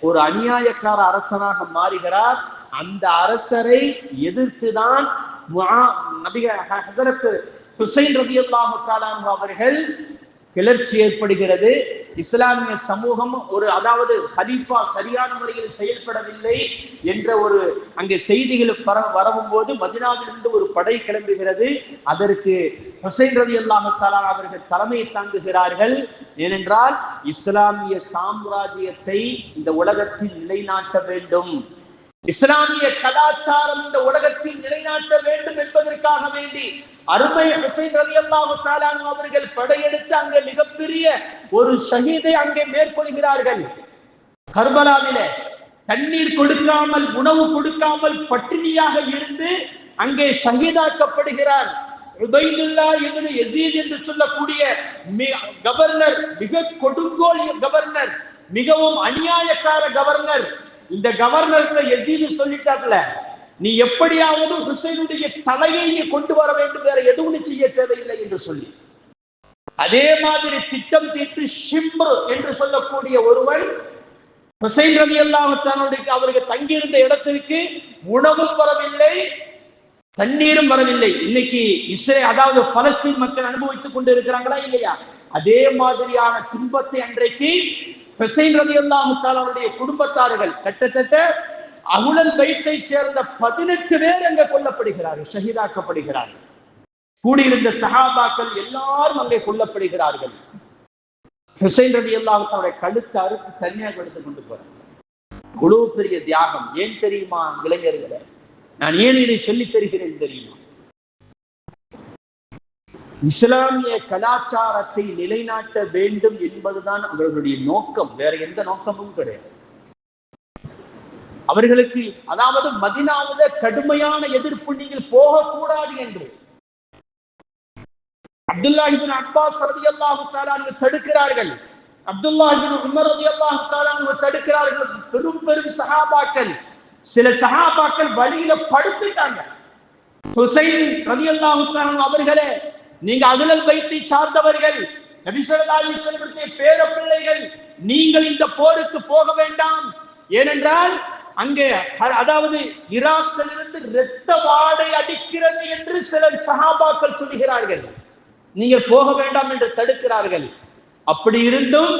ஒரு அநியாயக்கார அரசனாக மாறுகிறார். அந்த அரசரை எதிர்த்துதான் ஹஸரத் ஹுசைன் ரலியல்லாஹு தஆலா அன்ஹு அவர்கள் கிளர்ச்சி ஏற்படுகிறது. இஸ்லாமிய சமூகம் அதாவது ஹலீஃபா சரியான முறையில் செயல்படவில்லை என்ற அங்கே செய்திகள் வரவும் போது மதீனாவிலிருந்து ஒரு படை கிளம்புகிறது. அதற்கு ஹுசைன் ரலியல்லாஹு தஆலா அவர்கள் தலைமை தாங்குகிறார்கள். ஏனென்றால் இஸ்லாமிய சாம்ராஜ்யத்தை இந்த உலகத்தில் நிலைநாட்ட வேண்டும், இஸ்லாமிய கலாச்சாரம் இந்த உலகத்தில் நிலைநாட்ட வேண்டும் என்பதற்காக வேண்டி அருமை ஹுசைன் ரலியல்லாஹு தஆலா அன்ஹு அவர்கள் படையெடுத்து அங்கே மிகப்பெரிய ஒரு ஷஹீதை அங்கே மேற்கொள்கிறார்கள். கர்பலாவிலே தண்ணீர் கொடுக்காமல், உணவு கொடுக்காமல் பட்டினியாக இருந்து அங்கே ஷஹீதாக்கப்படுகிறார். உபைதுல்லா இப்னு யஸீத் என்று சொல்லக்கூடிய கவர்னர், மிக கொடுங்கோல் கவர்னர், மிகவும் அநியாயக்கார கவர்னர். இந்த கவர்னர் யஸீத் சொல்லிட்டார்ல, நீ எப்படியாவது ஹுசைனுடைய தலையை நீ கொண்டு வர வேண்டும், வேற எதுவும் செய்ய தேவையில்லை என்று சொல்லி, அதே மாதிரி திட்டம் தீட்டி ஷிம்ர் என்று சொல்லக்கூடிய ஒருவன் ஹுசைன் ரலியல்லாஹு தஆலா அவர்கள் தங்கியிருந்த இடத்திற்கு உணவும் வரவில்லை, தண்ணீரும் வரவில்லை. இன்னைக்கு அதாவது பலஸ்தீன் மக்கள் அனுபவித்துக் கொண்டு இருக்கிறாங்களா இல்லையா? அதே மாதிரியான துன்பத்தை அன்றைக்கு ஹுசைன் ரலியல்லாஹு தஆலா அவருடைய குடும்பத்தார்கள் கிட்டத்தட்ட அஹ்லுல் பைத்தை சேர்ந்த 18 பேர் அங்கே கொல்லப்படுகிறார்கள், ஷஹீதாக்கப்படுகிறார்கள். கூடியிருந்த சஹாபாக்கள் எல்லாரும் அங்கே கொல்லப்படுகிறார்கள். ஹுசைன் ரலியல்லாஹு தஆலா கழுத்து அறுத்து தனியாக எடுத்து கொண்டு போறாங்க. இவ்வளவு பெரிய தியாகம். ஏன் தெரியுமா இளைஞர்களே? நான் ஏன் இதை சொல்லித் தருகிறேன் தெரியுமா? இஸ்லாமிய கலாச்சாரத்தை நிலைநாட்ட வேண்டும் என்பதுதான் அவர்களுடைய நோக்கம், வேற எந்த நோக்கமும் கிடையாது. அவர்களுக்கு அதாவது மதீனாவிலே கடுமையான எதிர்ப்பு, நீங்கள் போகக்கூடாது என்று அப்துல்லா இப்னு அப்பாஸ் ரலியல்லாஹு தஆலா அன்ஹு தடுக்கிறார்கள். அப்துல்லா இப்னு உமர் ரலியல்லாஹு தஆலா அன்ஹு தடுக்கிறார்கள். பெரும் பெரும் சஹாபாக்கள், சில சஹாபாக்கள் வழியில படுத்துட்டாங்க. ஹுசைன் ரலியல்லாஹு தஆலா அவர்களே, நீங்க அஹ்லுல் பைத்தை சார்ந்தவர்கள், நபி ஸல்லல்லாஹு அலைஹி வஸல்லம் பேர பிள்ளைகள், நீங்கள் இந்த போருக்கு போக வேண்டாம். ஏனென்றால் அங்கே அதாவது ஈராக்கிலிருந்து இரத்த வாடை அடிக்கிறது என்று சில சஹாபாக்கள் சொல்கிறார்கள். நீங்கள் போக வேண்டாம் என்று தடுக்கிறார்கள். அப்படி இருந்தும்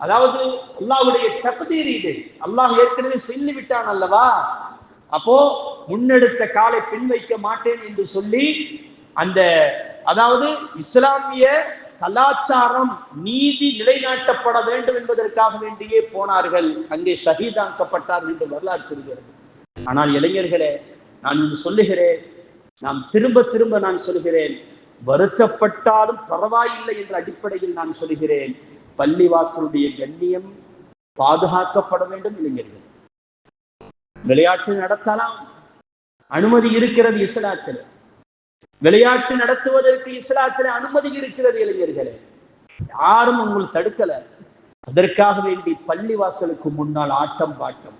அதாவது அல்லாஹ்வுடைய தக்தீர் இது, அல்லாஹ் ஏற்கனவே சொல்லிவிட்டான் அல்லவா? அப்போ முன்னெடுத்த காலை பின் வைக்க மாட்டேன் என்று சொல்லி அந்த அதாவது இஸ்லாமிய கலாச்சாரம் நீதி நிலைநாட்டப்பட வேண்டும் என்பதற்காக வேண்டியே போனார்கள். அங்கே ஷஹீதாக்கப்பட்டார்கள் என்று வரலாறு சொல்கிறது. ஆனால் இளைஞர்களே, நான் சொல்லுகிறேன், நான் திரும்ப திரும்ப நான் சொல்கிறேன், வருத்தப்பட்டாலும் பரவாயில்லை என்ற அடிப்படையில் நான் சொல்கிறேன், பள்ளிவாசலுடைய கண்ணியம் பாதுகாக்கப்பட வேண்டும். இளைஞர்கள் விளையாட்டு நடத்தலாம், அனுமதி இருக்கிறது இஸ்லாத்தில். விளையாட்டு நடத்துவதற்கு இஸ்லாத்தில் அனுமதி இருக்கிறது. இளைஞர்களே, யாரும் உங்களை தடுக்கல. அதற்காக வேண்டி பள்ளிவாசலுக்கு முன்னால் ஆட்டம் பாட்டம்,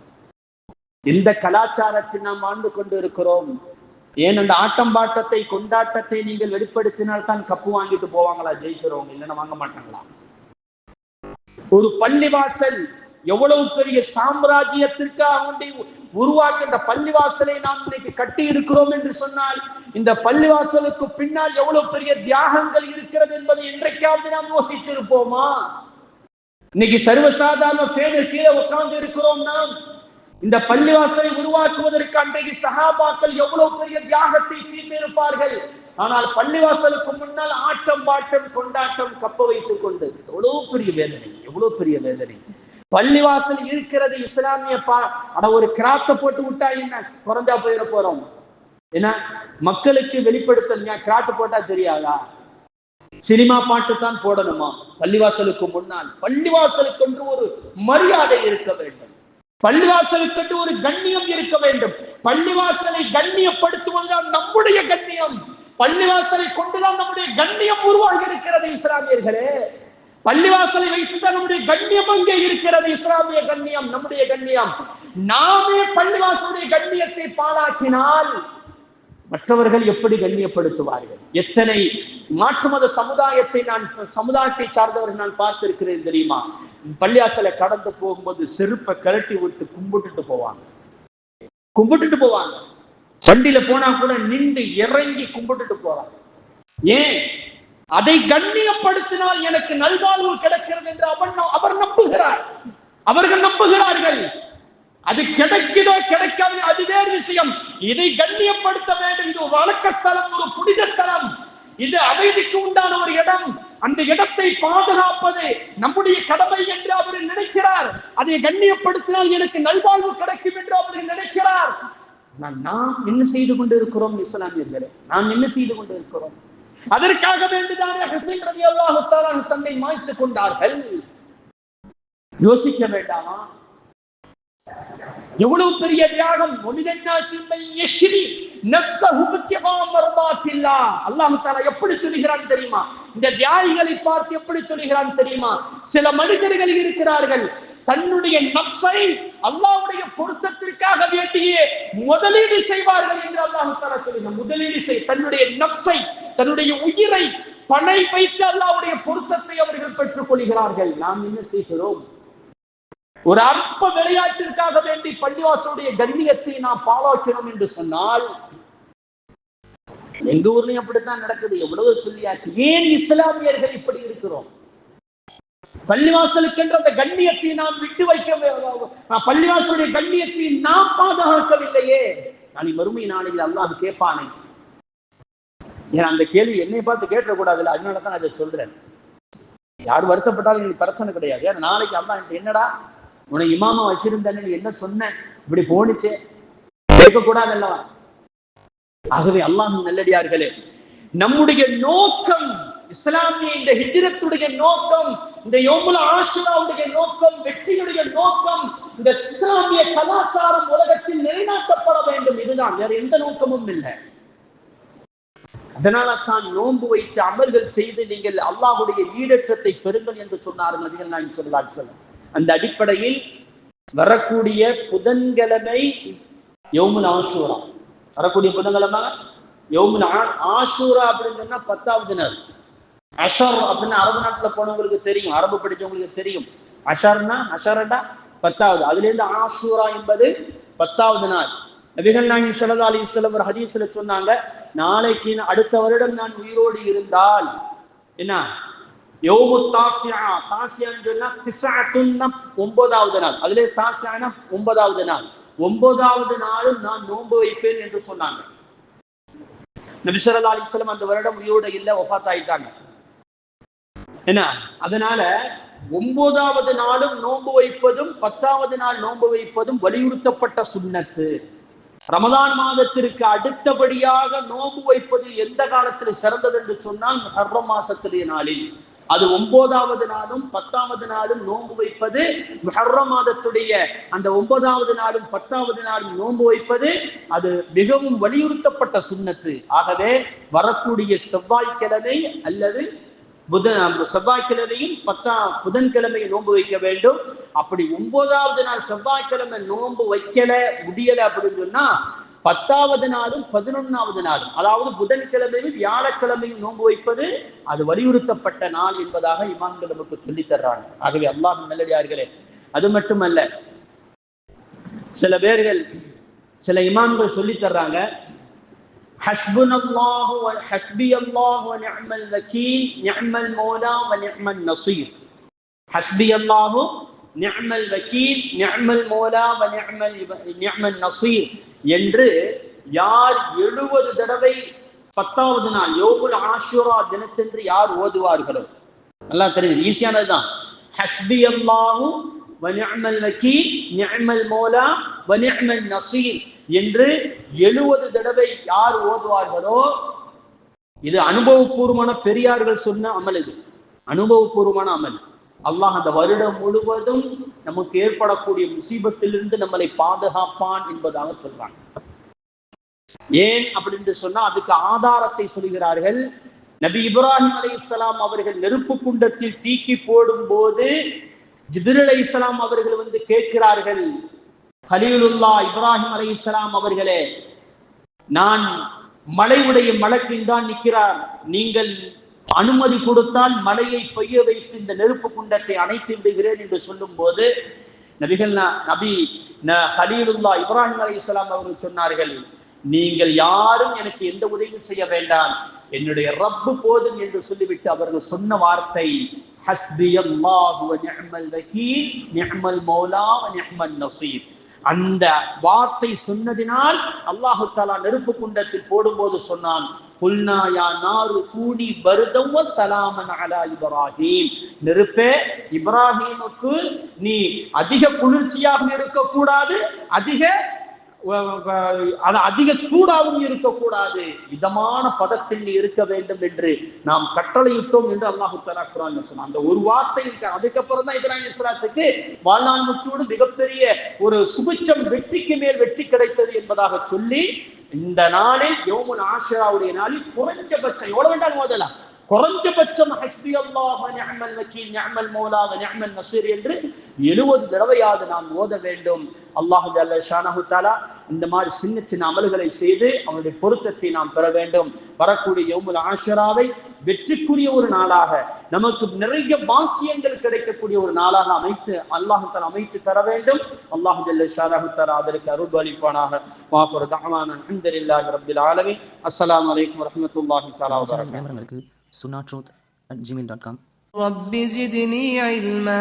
எந்த கலாச்சாரத்தில் நாம் வாழ்ந்து கொண்டு இருக்கிறோம்? ஏன் அந்த ஆட்டம் பாட்டத்தை கொண்டாட்டத்தை நீங்கள் வெளிப்படுத்தினால் தான் கப்பு வாங்கிட்டு போவாங்களா ஜெயிக்கிறோம், இல்லைன்னா வாங்க மாட்டாங்களா? ஒரு பள்ளிவாசல் எவ்வளவு பெரிய சாம்ராஜ்யத்திற்காக வேண்டி உருவாக்கின்ற பள்ளிவாசலை நாம் இன்னைக்கு கட்டி இருக்கிறோம் என்று சொன்னால், இந்த பள்ளிவாசலுக்கு பின்னால் எவ்வளவு பெரிய தியாகங்கள் இருக்கிறது என்பதை இன்றைக்காவது நாம் யோசித்து இருப்போமா? இன்னைக்கு சர்வசாதாரண ஃபேனுக்கு கீழே உட்கார்ந்து இருக்கிறோம் நாம். இந்த பள்ளிவாசலை உருவாக்குவதற்கு அன்றைக்கு சஹாபாக்கள் எவ்வளவு பெரிய தியாகத்தை தீர்த்திருப்பார்கள். ஆனால் பள்ளிவாசலுக்கு முன்னால் ஆட்டம் பாட்டம் கொண்டாட்டம் கப்ப வைத்துக் கொண்டு எவ்வளவு பெரிய வேதனை, எவ்வளவு பெரிய வேதனை. பள்ளிவாசல் இருக்கிறது இஸ்லாமிய ஒரு கிராப்ட போட்டு விட்டா என்ன குறைஞ்சா போயிட போறோம். ஏன்னா மக்களுக்கு வெளிப்படுத்த கிராட்டு போட்டா தெரியாதா? சினிமா பாட்டு தான் போடணுமா பள்ளிவாசலுக்கு முன்னால்? பள்ளிவாசலுக்கு என்று ஒரு மரியாதை இருக்க வேண்டும், பள்ளிவாசலுக்கு என்று ஒரு கண்ணியம் இருக்க வேண்டும். பள்ளிவாசலை கண்ணியப்படுத்துவதுதான் நம்முடைய கண்ணியம். பள்ளிவாசலை கொண்டுதான் நம்முடைய கண்ணியம் உருவாகி இருக்கிறது இஸ்லாமியர்களே. பள்ளிவாசலை வைத்துதான் நம்முடைய கண்ணியம் அங்கே இருக்கிறது. இஸ்லாமிய கண்ணியம் நம்முடைய கண்ணியம். நாமே பள்ளிவாசலுடைய கண்ணியத்தை பாழாக்கினால் மற்றவர்கள் எப்படி கண்ணியப்படுத்துவார்கள்? எத்தனை மாற்று மத சமுதாயத்தை சார்ந்தவர்கள் நான் பார்த்திருக்கிறேன் தெரியுமா? பள்ளிவாசலை கடந்து போகும்போது செருப்பை கழட்டி விட்டு கும்பிட்டுட்டு போவாங்க. வண்டியில போனா கூட நின்று இறங்கி கும்பிட்டுட்டு போறாங்க. ஏன்? அதை கண்ணியப்படுத்தினால் எனக்கு நல்வாழ்வு கிடைக்கிறது என்று அவர் நம்புகிறார், அவர்கள் நம்புகிறார்கள். அது கிடைக்குதோ கிடைக்காம அது வேறு விஷயம். இதை கண்ணியப்படுத்த வேண்டும். இது ஒரு வழக்க ஸ்தலம், ஒரு புனித ஸ்தலம், இது அமைதிக்கு உண்டான ஒரு இடம். அந்த இடத்தை பாதுகாப்பது நம்முடைய கடமை என்று அவர் நினைக்கிறார். அதை கண்ணியப்படுத்தினால் எனக்கு நல்வாழ்வு கிடைக்கும் என்று அவர் நினைக்கிறார். நாம் என்ன செய்து கொண்டிருக்கிறோம் இஸ்லாமியர்களே? நாம் என்ன செய்து கொண்டிருக்கிறோம்? அதற்காக வேண்டிதானே ஹுசைன் ரலியல்லாஹு தஆலா தன்னை மாய்த்துக் கொண்டார்கள். யோசிக்க வேண்டாமா? எவ்வளவு பெரிய தியாகம்! அல்லாஹ் தஆலா எப்படி சொல்கிறான் தெரியுமா? இந்த தியாகிகளை பார்த்து எப்படி சொல்கிறான் தெரியுமா? சில மனிதர்கள் இருக்கிறார்கள், தன்னுடைய நஃப்ஸை அல்லாஹ்வுடைய பொருத்தத்திற்காக வேண்டியே முதலீடு செய்வார்கள் என்று அல்லாஹ் தஆலா சொல்கிறான். முதலீடு தன்னுடைய நஃப்ஸை, தன்னுடைய உயிரை பணை வைத்து அல்லாஹ்வுடைய பொருத்தத்தை அவர்கள் பெற்றுக் கொள்கிறார்கள். நாம் என்ன செய்கிறோம்? ஒரு அற்ப விளையாட்டிற்காக வேண்டி பள்ளிவாசலுடைய கண்ணியத்தை நாம் பாழாக்கிறோம் என்று சொன்னால், எங்க ஊர்லயும் அப்படித்தான் நடக்குது. எவ்வளவு சொல்லியாச்சு. ஏன் இஸ்லாமியர்கள் இப்படி இருக்கிறோம்? பள்ளிவாசலுக்கு என்ற அந்த கண்ணியத்தை நாம் விட்டு வைக்க, பள்ளிவாசலுடைய கண்ணியத்தை நாம் பாதுகாக்கவில்லையே. நாளை மறுமை நாளையில் அல்லாஹ் கேட்பானே. ஏன் அந்த கேள்வி என்னை பார்த்து கேட்டக்கூடாதுல்ல, அதனாலதான் அதை சொல்றேன். யார் வருத்தப்பட்டாலும் எனக்கு பிரச்சனை கிடையாது. ஏன்னா நாளைக்கு அல்லாஹ் என்னடா உன்னை இமாமா வச்சிருந்தேன்னு நீ என்ன சொன்ன, இப்படி போனிச்சே கேட்கக்கூடாது அல்லவா? ஆகவே அல்லாஹ் நல்லடியார்களே, நம்முடைய நோக்கம் இஸ்லாமிய இந்த ஹிஜ்ரத்துடைய நோக்கம், இந்த யௌமுல் ஆஷுராவுடைய நோக்கம், வெற்றியுடைய நோக்கம், இந்த இஸ்லாமிய கலாச்சாரம் உலகத்தில் நிலைநாட்டப்பட வேண்டும். இதுதான், வேற எந்த நோக்கமும் இல்லை. அதனால தான் நோன்பு வைத்து அமல்கள் செய்து நீங்கள் அல்லாஹ்வுடைய ஈடேற்றத்தை பெறுங்கள் என்று சொன்னார்கள் நபிகள் நாயகம் ஸல்லல்லாஹு அலைஹி வஸல்லம். அந்த அடிப்படையில் வரக்கூடிய புதன்கிழமை யௌமுல் ஆஷூரா, வரக்கூடிய புதன்கிழமை யௌமுல் ஆஷூரா அப்படின்னு சொன்னா 10வது நாள். அஷர் அப்படின்னு அரபு நாட்டுல போனவங்களுக்கு தெரியும், அரபு படிச்சவங்களுக்கு தெரியும். அஷர்னா 10வது. அதுல இருந்து ஆஷூரா என்பது 10வது நாள். நபிகள் நாயகம் ஸல்லல்லாஹு அலைஹி வஸல்லம் ஒரு ஹதீஸ்ல சொன்னாங்க, நாளைக்கு அடுத்த வருடம் நான் உயிரோடு இருந்தால் என்ன யௌமு தாசியா, தாசியான்னு சொன்னா 9வது நாள். அதுல தாசியானா 9வது நாள். 9வது நாளும் நான் நோன்பு வைப்பேன் என்று சொன்னாங்க. நபி ஸல்லல்லாஹு அலைஹி வஸல்லம் அந்த வருடம் உயிரோடு இல்ல, வஃபாத் ஆயிட்டாங்க. என்ன, அதனால 9வது நாளும் நோன்பு வைப்பதும் 10வது நாள் நோன்பு வைப்பதும் வலியுறுத்தப்பட்ட சுன்னத்து. ரமதான் மாதத்திற்கு அடுத்தபடியாக நோன்பு வைப்பது எந்த காலத்தில் சிறந்தது என்று சொன்னால் முஹர்ரம் மாசத்துடைய நாளில். அது 9வது நாளும் 10வது நாளும் நோன்பு வைப்பது, முஹர்ரம் மாதத்துடைய அந்த 9வது நாளும் 10வது நாளும் நோன்பு வைப்பது அது மிகவும் வலியுறுத்தப்பட்ட சுன்னத்து. ஆகவே வரக்கூடிய செவ்வாய்க்கிழமை அல்லது செவ்வாய்க்கிழமையும் புதன்கிழமை நோன்பு வைக்க வேண்டும். அப்படி 9வது நாள் செவ்வாய்க்கிழமை நோன்பு வைக்கல முடியல அப்படின்னு சொன்னா 10வது நாளும் 11வது நாளும், அதாவது புதன்கிழமையும் வியாழக்கிழமையும் நோன்பு வைப்பது அது வலியுறுத்தப்பட்ட நாள் என்பதாக இமாம்கள் நமக்கு சொல்லி தர்றாங்க. ஆகவே அல்லாஹ் நல்லடியார்களே, அது மட்டுமல்ல, சில இமாம்கள் சொல்லி தர்றாங்க, ஹஸ்புனல்லாஹு வ ஹஸ்பியல்லாஹு வ நிஅமல் வகீல் நிஅமல் மௌலா வ நிஅமன் நஸீர். ஹஸ்பியல்லாஹு நிஅமல் வகீல் நிஅமல் மௌலா வ நிஅமன் நஸீர் என்று யார் 70 தடவை 10வது நாள் யௌமுல் ஆஷுரா தினத்தன்று யார் ஓதுவார்களோ, நல்லா தெரியுது, ஈஸியானதுதான். ஹஸ்பியல்லாஹு வ நிஅமல் வக்கீல் நிஅமல் மௌலா வ நிஅமல் நஸீர் என்று 70 தடவை யார் ஓதுவார்களோ, இது அனுபவபூர்வமான பெரியார்கள் சொன்ன அமல். இது அனுபவபூர்வமான அமல். அல்லாஹ் அந்த வருடம் முழுவதும் நமக்கு ஏற்படக்கூடிய முசீபத்திலிருந்து நம்மளை பாதுகாப்பான் என்பதாக சொல்றாங்க. ஏன் அப்படின்னு சொன்னா அதுக்கு ஆதாரத்தை சொல்கிறார்கள். நபி இப்ராஹிம் அலைஹிஸ்ஸலாம் அவர்கள் நெருப்பு குண்டத்தில் தீக்கி போடும் போது ஜிப்ரீல் அலைஹிஸ்ஸலாம் அவர்கள் வந்து கேட்கிறார்கள், கலீலுல்லாஹ் இப்ராஹிம் அலைஹிஸ்ஸலாம் அவர்களே, நான் மலையுடைய மலக்கின் தான் நிற்கிறார், நீங்கள் அனுமதி கொடுத்தால் மலையை பெய்ய வைத்து இந்த நெருப்பு குண்டத்தை அணைத்து விடுகிறேன் என்று சொல்லும் போது நபி கலீலுல்லாஹ் இப்ராஹிம் அலைஹிஸ்ஸலாம் அவர்கள் சொன்னார்கள், நீங்கள் யாரும் எனக்கு எந்த உதவி செய்ய வேண்டாம், என்னுடைய ரப்பு போதும் என்று சொல்லிவிட்டு அவர்கள் சொன்ன வார்த்தை ஹஸ்பியல்லாஹு வ நிஅமல் வக்கீல் நிஅமல் மௌலா வ நிஅமன் நஸீர். அந்த வார்த்தை சொன்னதினால் அல்லாஹு தஆலா நெருப்பு குண்டத்தில் போடும்போது சொன்னான், குல்னா யா நாரு கூனி பர்தம் வ ஸலாமன் அலா இப்ராஹீம், நெருப்பே இப்ராஹீமுக்கு நீ அதிக குளிர்ச்சியாக இருக்கக்கூடாது, அதிக சூடாகவும் இருக்கக்கூடாது, இதமான பதத்தில் நீ இருக்க வேண்டும் என்று நாம் கட்டளையிட்டோம் என்று அல்லாஹு தஆலா குர்ஆன்ல சொன்னான். அந்த ஒரு வார்த்தை இருக்கு. அதுக்கப்புறம் தான் இப்ராஹிம் இஸ்லாத்துக்கு வாழ்நாள் முச்சோடு மிகப்பெரிய ஒரு சுபிட்சம், வெற்றிக்கு மேல் வெற்றி கிடைத்தது என்பதாக சொல்லி, இந்த நாளில் யௌமுல் ஆஷிராவுடைய நாளில் குறைஞ்சபட்சம் எவ்வளவு வேண்டாலும் ஓதலாம், குறைஞ்சபட்சம் ஹஸ்பி அல்லாஹ் வ நிஅமல் வக்கீல் நிஅமல் மௌலா வ நிஅமன் நஸீர் என்று 70 தடவையாவது நாம் ஓத வேண்டும். அல்லாஹ் ஜல்ல ஷானஹு தஆலா இந்த மாதிரி சின்ன சின்ன அமல்களை செய்து அவனுடைய பொருத்தத்தை நாம் பெற வேண்டும். வரக்கூடிய யௌமுல் ஆஷிராவை வெற்றிக்குரிய ஒரு நாளாக, நமக்கு நிறைய பாக்கியங்கள் கிடைக்கக்கூடிய ஒரு நாளாக அமைத்து அல்லாஹ் தஆலா அமைத்து தர வேண்டும். அல்லாஹ் ஜல்ல ஷானஹு தஆலா அதற்கு அருள் அளிப்பானாக. வாஃபிரு தஅவானா அல்ஹம்துலில்லாஹி ரப்பில் ஆலமீன். அஸ்ஸலாமு அலைக்கும் வரஹ்மத்துல்லாஹி தஆலா வ பரகாத்துஹு. sunnatroth@gmail.com. رب زدني علما.